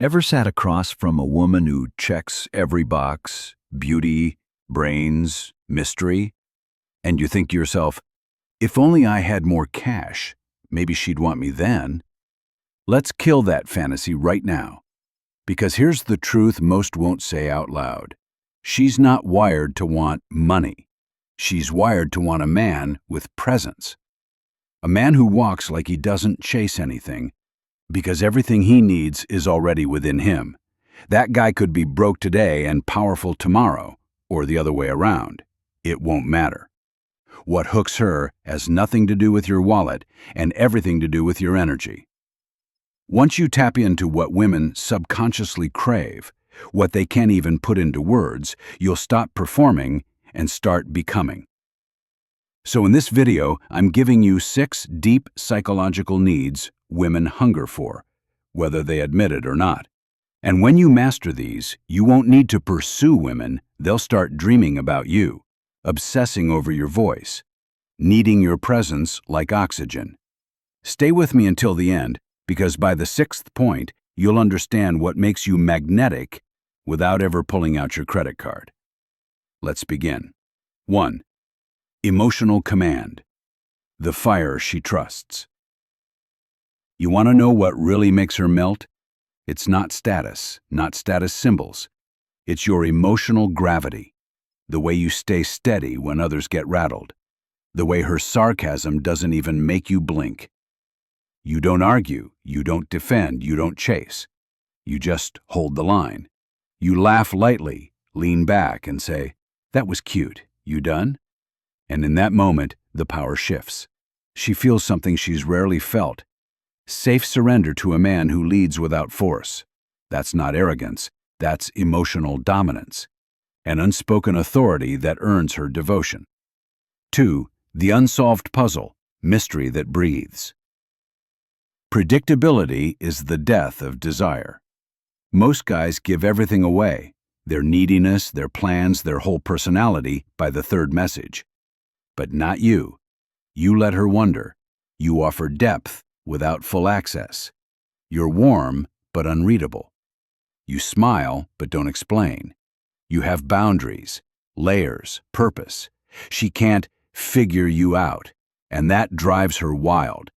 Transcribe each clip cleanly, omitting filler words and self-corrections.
Ever sat across from a woman who checks every box, beauty, brains, mystery, and you think to yourself, if only I had more cash, maybe she'd want me then? Let's kill that fantasy right now, because here's the truth most won't say out loud. She's not wired to want money. She's wired to want a man with presence. A man who walks like he doesn't chase anything, because everything he needs is already within him. That guy could be broke today and powerful tomorrow, or the other way around. It won't matter. What hooks her has nothing to do with your wallet and everything to do with your energy. Once you tap into what women subconsciously crave, what they can't even put into words, you'll stop performing and start becoming. So in this video, I'm giving you 6 deep psychological needs women hunger for, whether they admit it or not. And when you master these, you won't need to pursue women. They'll start dreaming about you, obsessing over your voice, needing your presence like oxygen. Stay with me until the end, because by the 6th point, you'll understand what makes you magnetic without ever pulling out your credit card. Let's begin. 1. Emotional command. The fire she trusts. You want to know what really makes her melt? It's not status symbols. It's your emotional gravity, the way you stay steady when others get rattled, the way her sarcasm doesn't even make you blink. You don't argue, you don't defend, you don't chase. You just hold the line. You laugh lightly, lean back, and say, "That was cute. You done?" And in that moment, the power shifts. She feels something she's rarely felt. Safe surrender to a man who leads without force. That's not arrogance, that's emotional dominance. An unspoken authority that earns her devotion. 2. The unsolved puzzle, mystery that breathes. Predictability is the death of desire. Most guys give everything away, their neediness, their plans, their whole personality, by the 3rd message. But not you. You let her wonder. You offer depth without full access. You're warm but unreadable. You smile but don't explain. You have boundaries, layers, purpose. She can't figure you out, and that drives her wild,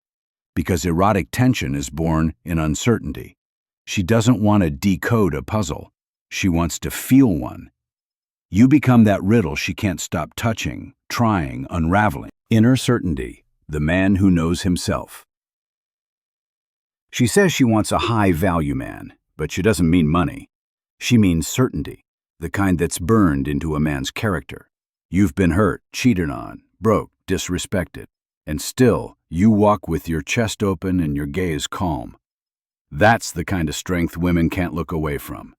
because erotic tension is born in uncertainty. She doesn't want to decode a puzzle. She wants to feel one. You become that riddle she can't stop touching, trying, unraveling. Inner certainty, the man who knows himself. She says she wants a high-value man, but she doesn't mean money. She means certainty, the kind that's burned into a man's character. You've been hurt, cheated on, broke, disrespected, and still you walk with your chest open and your gaze calm. That's the kind of strength women can't look away from.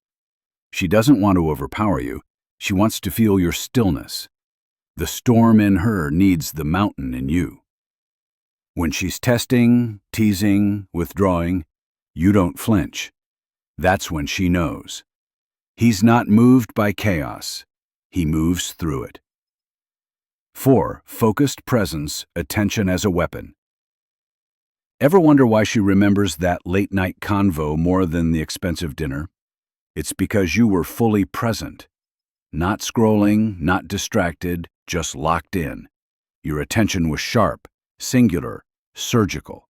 She doesn't want to overpower you. She wants to feel your stillness. The storm in her needs the mountain in you. When she's testing, teasing, withdrawing, you don't flinch. That's when she knows. He's not moved by chaos. He moves through it. 4. Focused presence, attention as a weapon. Ever wonder why she remembers that late-night convo more than the expensive dinner? It's because you were fully present. Not scrolling, not distracted, just locked in. Your attention was sharp, singular, surgical.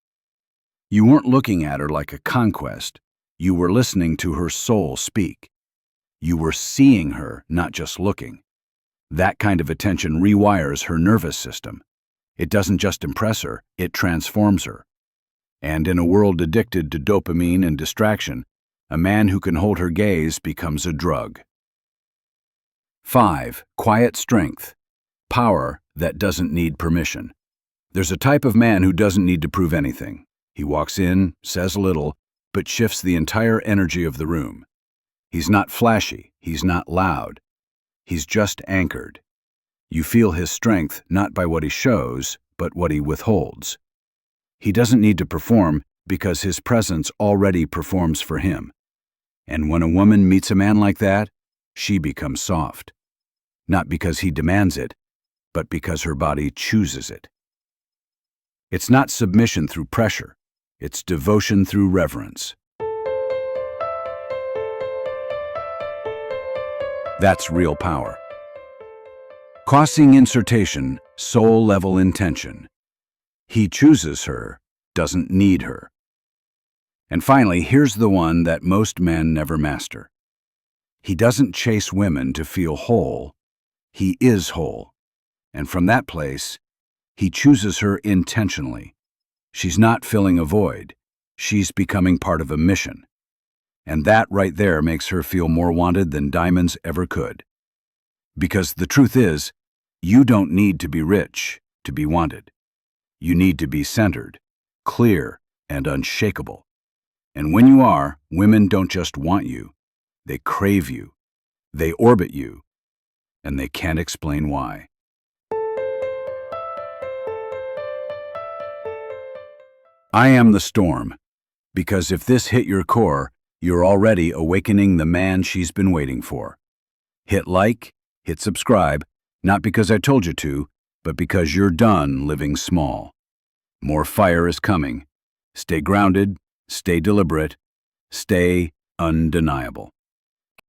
You weren't looking at her like a conquest. You were listening to her soul speak. You were seeing her, not just looking. That kind of attention rewires her nervous system. It doesn't just impress her, it transforms her. And in a world addicted to dopamine and distraction, a man who can hold her gaze becomes a drug. 5. Quiet strength, power that doesn't need permission. There's a type of man who doesn't need to prove anything. He walks in, says little, but shifts the entire energy of the room. He's not flashy, he's not loud. He's just anchored. You feel his strength not by what he shows, but what he withholds. He doesn't need to perform because his presence already performs for him. And when a woman meets a man like that, she becomes soft. Not because he demands it, but because her body chooses it. It's not submission through pressure. It's devotion through reverence. That's real power. Crossing insertion, soul-level intention. He chooses her, doesn't need her. And finally, here's the one that most men never master. He doesn't chase women to feel whole. He is whole. And from that place, he chooses her intentionally. She's not filling a void. She's becoming part of a mission. And that right there makes her feel more wanted than diamonds ever could. Because the truth is, you don't need to be rich to be wanted. You need to be centered, clear, and unshakable. And when you are, women don't just want you. They crave you. They orbit you. And they can't explain why. I am the storm, because if this hit your core, you're already awakening the man she's been waiting for. Hit like, hit subscribe, not because I told you to, but because you're done living small. More fire is coming. Stay grounded, stay deliberate, stay undeniable.